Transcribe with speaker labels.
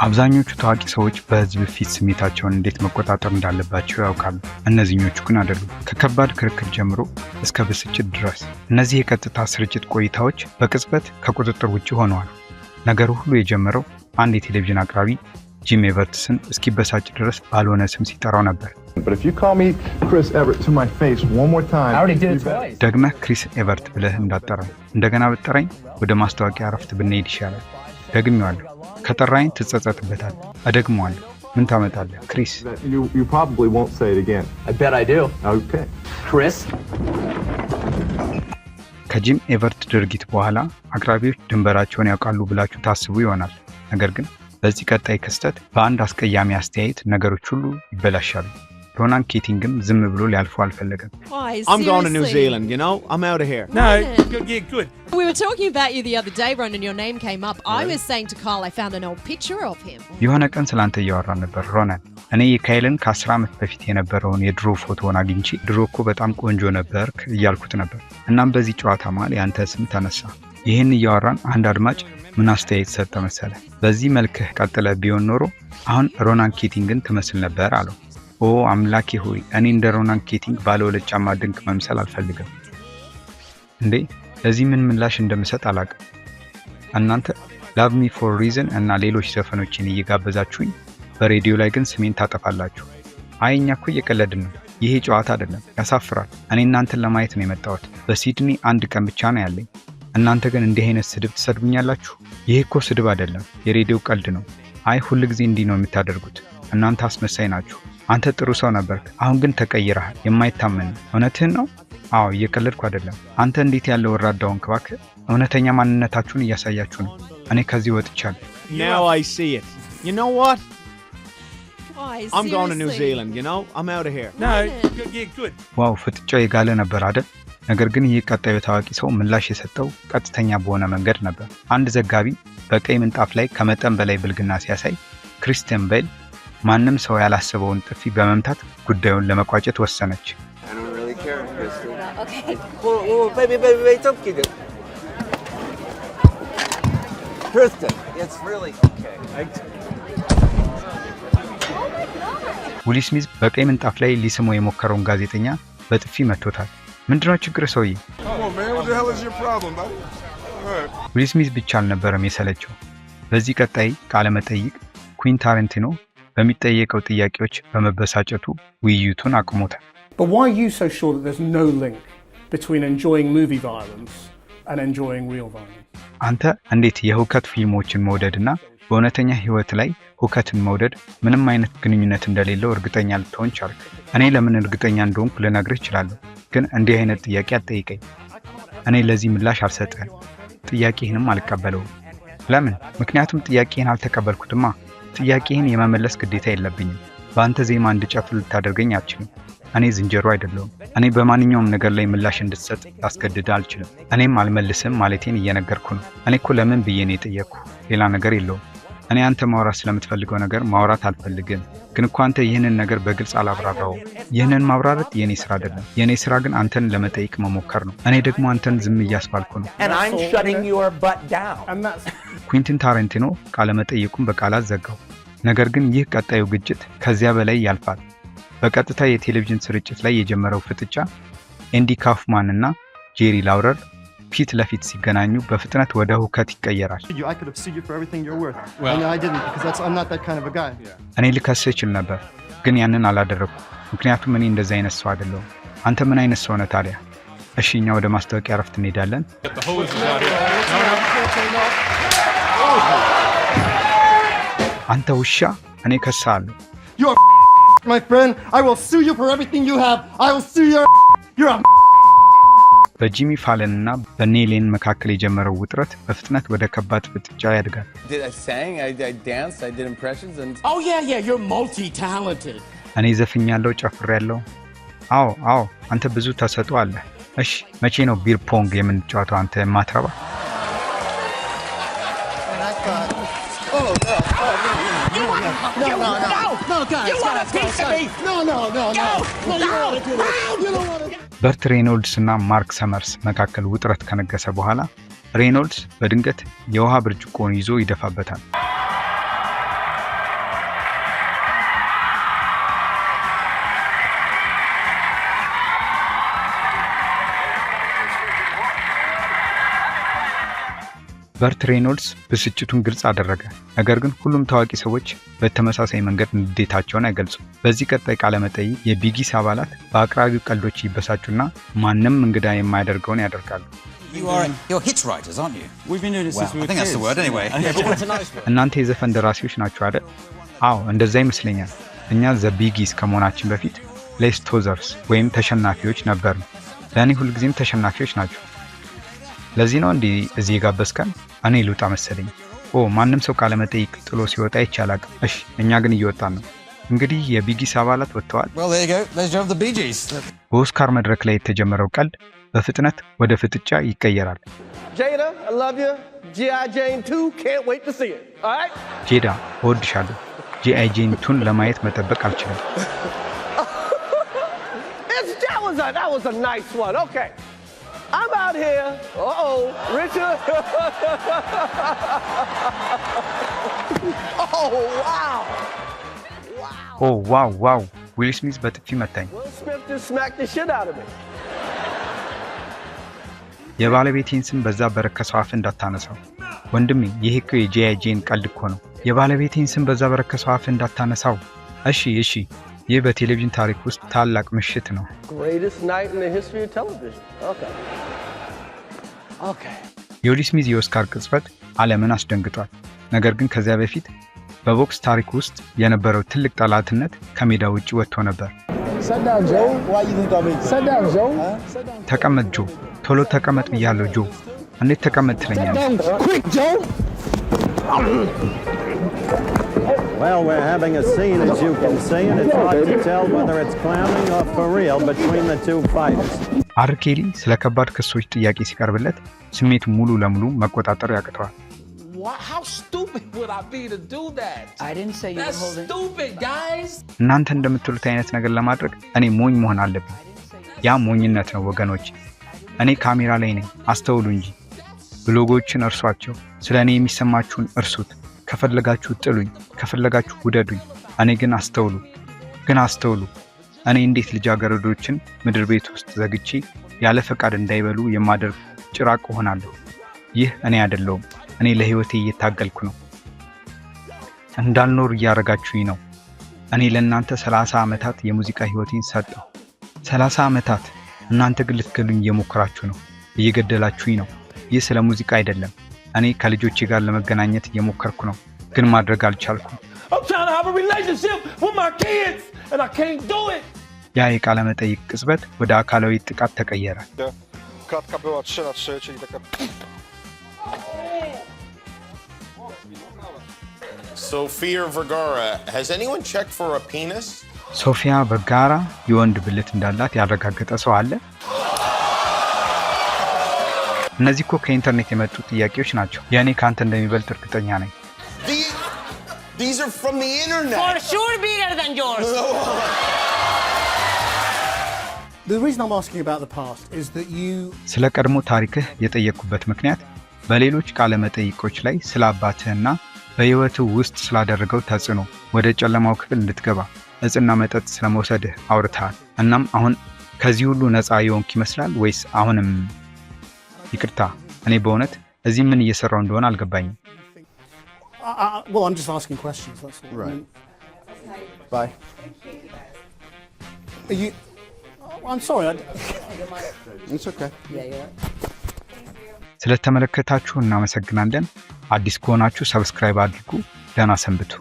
Speaker 1: አብዛኞቹ ታዋቂ ሰዎች በህዝብ ፊት ስሜታቸውን እንዴት መቆጣጠር እንዳለባቸው ያውቃሉ። እነዚህኞቹ ግን አይደሉም። ከከባድ ክርክር ጀምሮ እስከ ብስጭት ድረስ እነዚህ የቀጥታ ስርጭት ቆይታዎች በቅጽበት ከቁጥጥር ውጭ ሆነዋል። ነገሩ ሁሉ የጀመረው አንድ የቴሌቪዥን አቅራቢ ጂም ኤቨርትስን እስኪበሳጭ ድረስ ባልሆነ ስም ሲጠራው ነበር። ደግመህ ክሪስ ኤቨርት ብለህ እንዳጠራኝ እንደገና ብትጠራኝ ወደ ማስታወቂያ እረፍት ብንሄድ ይሻላል። ደግሜዋለሁ። ከጠራኝ ትጸጸትበታል። እደግመዋለሁ። ምን ታመጣለህ ክሪስ? ከጂም ኤቨርት ድርጊት በኋላ አቅራቢዎች ድንበራቸውን ያውቃሉ ብላችሁ ታስቡ ይሆናል። ነገር ግን በዚህ ቀጣይ ክስተት በአንድ አስቀያሚ አስተያየት ነገሮች ሁሉ ይበላሻሉ። ሮናን ኬቲንግም ዝም ብሎ ሊያልፉ አልፈለገም።
Speaker 2: I'm going to New Zealand, you know? I'm out of here.
Speaker 3: No, yeah, good.
Speaker 4: We were talking about you the other day, Ronan, your name came up. I was saying to Kyle I found an old picture of him.
Speaker 1: የሆነ ቀን ስላንተ እያወራን ነበር ሮናን። እኔ የካይልን ከ10 ዓመት በፊት የነበረውን የድሮ ፎቶውን አግኝቼ ድሮ እኮ በጣም ቆንጆ ነበርክ እያልኩት ነበር። እናም በዚህ ጨዋታ መሃል ያንተ ስም ተነሳ። ይህን እያወራን አንድ አድማጭ ምን አስተያየት ሰጠ መሰለ? በዚህ መልክህ ቀጥለ ቢሆን ኖሮ አሁን ሮናን ኬቲንግን ትመስል ነበር አለው። ኦ አምላኬ ሆይ እኔ እንደ ሮናን ኬቲንግ ባለ ሁለት ጫማ ድንቅ መምሰል አልፈልግም። እንዴ ለዚህ ምን ምላሽ እንደምሰጥ አላውቅም። እናንተ ላቭ ሚ ፎር ሪዝን እና ሌሎች ዘፈኖችን እየጋበዛችሁኝ በሬዲዮ ላይ ግን ስሜን ታጠፋላችሁ። አይኛ እኮ እየቀለድን ነው። ይሄ ጨዋታ አይደለም። ያሳፍራል። እኔ እናንተን ለማየት ነው የመጣሁት። በሲድኒ አንድ ቀን ብቻ ነው ያለኝ። እናንተ ግን እንዲህ አይነት ስድብ ትሰድቡኛላችሁ። ይሄ እኮ ስድብ አይደለም፣ የሬዲዮ ቀልድ ነው። አይ ሁሉ ጊዜ እንዲህ ነው የምታደርጉት። እናንተ አስመሳይ ናችሁ። አንተ ጥሩ ሰው ነበርክ፣ አሁን ግን ተቀይረሃል። የማይታመን እውነትህን ነው። አዎ እየቀለድኩ አይደለም። አንተ እንዴት ያለ ወራዳውን ክባክ እውነተኛ ማንነታችሁን እያሳያችሁ ነው። እኔ ከዚህ ወጥቻለሁ።
Speaker 2: Now I see it. You know what? I'm going to New Zealand, you know? I'm out of here.
Speaker 3: No, yeah, good.
Speaker 1: ዋው ፍጥጫው የጋለ ነበር አይደል? ነገር ግን ይህ ቀጣዩ ታዋቂ ሰው ምላሽ የሰጠው ቀጥተኛ በሆነ መንገድ ነበር። አንድ ዘጋቢ በቀይ ምንጣፍ ላይ ከመጠን በላይ ብልግና ሲያሳይ ክሪስቲያን ቤል ማንም ሰው ያላሰበውን ጥፊ በመምታት ጉዳዩን ለመቋጨት ወሰነች። ዊል ስሚዝ በቀይ ምንጣፍ ላይ ሊስመው የሞከረውን ጋዜጠኛ በጥፊ መቶታል። ምንድነው ችግር ሰውዬ? ዊል ስሚዝ ብቻ አልነበረም የሰለቸው። በዚህ ቀጣይ ቃለ መጠይቅ ኩዊን ታረንቲኖ በሚጠየቀው ጥያቄዎች በመበሳጨቱ ውይይቱን አቁሞታል።
Speaker 5: But why are you so sure that there's no link between enjoying movie violence and enjoying real violence?
Speaker 1: አንተ እንዴት የሁከት ፊልሞችን መውደድና በእውነተኛ ህይወት ላይ ሁከትን መውደድ ምንም አይነት ግንኙነት እንደሌለው እርግጠኛ ልትሆን ቻልክ? እኔ ለምን እርግጠኛ እንደሆንኩ ልነግርህ እችላለሁ፣ ግን እንዲህ አይነት ጥያቄ አትጠይቀኝ። እኔ ለዚህ ምላሽ አልሰጥህም፣ ጥያቄህንም አልቀበለውም። ለምን? ምክንያቱም ጥያቄህን አልተቀበልኩትማ። ጥያቄህን የመመለስ ግዴታ የለብኝም። በአንተ ዜማ እንድጨፍር ልታደርገኝ አልችልም። እኔ ዝንጀሮ አይደለሁም። እኔ በማንኛውም ነገር ላይ ምላሽ እንድትሰጥ ላስገድድ አልችልም። እኔም አልመልስም ማለቴን እየነገርኩ ነው። እኔ እኮ ለምን ብዬ ነው የጠየቅኩ፣ ሌላ ነገር የለውም። እኔ አንተ ማውራት ስለምትፈልገው ነገር ማውራት አልፈልግም። ግን እኮ አንተ ይህንን ነገር በግልጽ አላብራራውም። ይህንን ማብራራት የኔ ስራ አይደለም። የኔ ስራ ግን አንተን ለመጠየቅ መሞከር ነው። እኔ ደግሞ አንተን ዝም እያስባልኩ ነው። ኩዊንቲን ታረንቲኖ ቃለ መጠይቁን በቃላት ዘጋው። ነገር ግን ይህ ቀጣዩ ግጭት ከዚያ በላይ ያልፋል። በቀጥታ የቴሌቪዥን ስርጭት ላይ የጀመረው ፍጥጫ ኤንዲ ካፍማን እና ጄሪ ላውረር ፊት ለፊት ሲገናኙ በፍጥነት ወደ ሁከት ይቀየራል። እኔ ልከስህ እችል ነበር፣ ግን ያንን አላደረኩም። ምክንያቱም እኔ እንደዚህ አይነት ሰው አይደለሁም። አንተ ምን አይነት ሰው ነህ ታዲያ? እሺ እኛ ወደ ማስታወቂያ እረፍት እንሄዳለን። አንተ ውሻ፣ እኔ ከሳለሁ።
Speaker 6: My friend, I will sue you for everything you have. I will sue you. You're a
Speaker 1: በጂሚ ፋለን እና በኔሌን መካከል የጀመረው ውጥረት በፍጥነት ወደ ከባድ ፍጥጫ ያድጋል።
Speaker 7: I sang, I danced, I did impressions and
Speaker 6: Oh yeah, you're multi-talented.
Speaker 1: እኔ ዘፍኛለሁ፣ ጨፍሬያለሁ። አዎ፣ አንተ ብዙ ተሰጥኦ አለ። እሺ መቼ ነው ቢር ፖንግ የምንጫወተው አንተ የማትረባ? በርት ሬኖልድስ እና ማርክ ሰመርስ መካከል ውጥረት ከነገሰ በኋላ ሬኖልድስ በድንገት የውሃ ብርጭቆን ይዞ ይደፋበታል። በርት ሬኖልድስ ብስጭቱን ግልጽ አደረገ። ነገር ግን ሁሉም ታዋቂ ሰዎች በተመሳሳይ መንገድ ንዴታቸውን አይገልጹም። በዚህ ቀጣይ ቃለ መጠይቅ የቢጊስ አባላት በአቅራቢው ቀልዶች ይበሳጩና ማንም እንግዳ የማያደርገውን ያደርጋሉ።
Speaker 8: You're hit writers, aren't you? We've been doing it since we were kids. I think that's the word anyway.
Speaker 1: እናንተ የዘፈን ደራሲዎች ናችሁ አይደል? አዎ እንደዛ ይመስለኛል። እኛ ዘ ቢጊስ ከመሆናችን በፊት ሌስ ቶዘርስ ወይም ተሸናፊዎች ነበርን። ለእኔ ሁልጊዜም ተሸናፊዎች ናቸው። ለዚህ ነው እንዲህ እዚህ የጋበዝከን? እኔ ልውጣ መሰለኝ። ማንም ሰው ቃለ መጠይቅ ጥሎ ሲወጣ ይቻላል። እሺ እኛ ግን እየወጣን ነው። እንግዲህ የቢጊስ አባላት ወጥተዋል።
Speaker 8: Well, there you go. Let's have the Bee Gees.
Speaker 1: በኦስካር መድረክ ላይ የተጀመረው ቀልድ በፍጥነት ወደ ፍጥጫ ይቀየራል።
Speaker 9: Jada, I love you. G.I. Jane 2, can't wait to see it. All right?
Speaker 1: ጄዳ እወድሻለሁ። ጂ.አይ. ጄን 2ን ለማየት መጠበቅ አልችልም።
Speaker 9: That was a nice one. Okay. I'm out here. Richard.
Speaker 1: ዋው! ዊል ስሚዝ በጥፊ መታኝ።
Speaker 9: Will Smith just smacked the shit out of me.
Speaker 1: የባለቤቴን ስም በዛ በረከሰው አፍ እንዳታነሳው ወንድሜ። ይሄ እኮ የጂ.አይ. ጄን ቀልድ እኮ ነው። የባለቤቴን ስም በዛ በረከሰው አፍ እንዳታነሳው። እሺ ይህ በቴሌቪዥን ታሪክ ውስጥ ታላቅ ምሽት ነው።
Speaker 9: Greatest night in the history of television. Okay.
Speaker 1: የዊል ስሚዝ የኦስካር ቅጽበት ዓለምን አስደንግጧል። ነገር ግን ከዚያ በፊት በቦክስ ታሪክ ውስጥ የነበረው ትልቅ ጠላትነት ከሜዳ ውጪ ወጥቶ ነበር። ተቀመጥ ጆ፣ ቶሎ ተቀመጥ ብያለሁ ጆ። እንዴት ተቀመጥ ትለኛለህ?
Speaker 10: Well, we're having a scene, as you can see, and it's hard to tell whether it's clowning or for real between the two fighters.
Speaker 1: አርኬሊ ስለ ከባድ ክሶች ጥያቄ ሲቀርብለት ስሜቱ ሙሉ ለሙሉ መቆጣጠር ያቅተዋል።
Speaker 11: How stupid would I be to do that?
Speaker 12: I didn't say you were holding.
Speaker 11: That's stupid, guys.
Speaker 1: እናንተ እንደምትሉት አይነት ነገር ለማድረግ እኔ ሞኝ መሆን አለብኝ። ያ ሞኝነት ነው ወገኖች። እኔ ካሜራ ላይ ነኝ፣ አስተውሉ እንጂ። ብሎጎችን እርሷቸው፣ ስለ እኔ የሚሰማችሁን እርሱት። ከፈለጋችሁ ጥሉኝ፣ ከፈለጋችሁ ውደዱኝ። እኔ ግን አስተውሉ። እኔ እንዴት ልጃገረዶችን ምድር ቤት ውስጥ ዘግቼ ያለ ፈቃድ እንዳይበሉ የማደርግ ጭራቅ ሆናለሁ። ይህ እኔ አይደለሁም። እኔ ለህይወቴ እየታገልኩ ነው። እንዳልኖር እያረጋችሁኝ ነው። እኔ ለእናንተ 30 ዓመታት የሙዚቃ ህይወቴን ሰጠሁ። 30 ዓመታት። እናንተ ግን ልትገሉኝ እየሞከራችሁ ነው፣ እየገደላችሁኝ ነው። ይህ ስለ ሙዚቃ አይደለም። እኔ ከልጆቼ ጋር ለመገናኘት እየሞከርኩ ነው፣ ግን ማድረግ አልቻልኩም። ያ የቃለ መጠይቅ ቅጽበት ወደ አካላዊ ጥቃት ተቀየረ።
Speaker 13: Sofia Vergara, has anyone checked for a penis?
Speaker 1: ሶፊያ ቨርጋራ የወንድ ብልት እንዳላት ያረጋገጠ ሰው አለ? እነዚህ እኮ ከኢንተርኔት የመጡ ጥያቄዎች ናቸው። ያኔ ካንተ እንደሚበልጥ እርግጠኛ ነኝ።
Speaker 13: These are from the internet.
Speaker 12: For sure bigger than yours.
Speaker 5: The reason I'm asking about the past is that you
Speaker 1: ስለ ቀድሞ ታሪክህ የጠየቅኩበት ምክንያት በሌሎች ቃለ መጠይቆች ላይ ስለ አባትህና በህይወትህ ውስጥ ስላደረገው ተጽዕኖ ወደ ጨለማው ክፍል እንድትገባ እጽና መጠጥ ስለመውሰድህ አውርተሃል። እናም አሁን ከዚህ ሁሉ ነፃ የሆንክ ይመስላል ወይስ አሁንም? ይቅርታ፣ እኔ በእውነት እዚህ ምን እየሰራው እንደሆነ አልገባኝም።
Speaker 5: well, I'm just asking questions, that's all.
Speaker 6: Right. Bye.
Speaker 5: Are you... I'm sorry.
Speaker 6: It's okay.
Speaker 12: Yeah, you're right.
Speaker 1: ስለተመለከታችሁ እናመሰግናለን። አዲስ ከሆናችሁ ሰብስክራይብ አድርጉ። ደህና ሰንብቱ።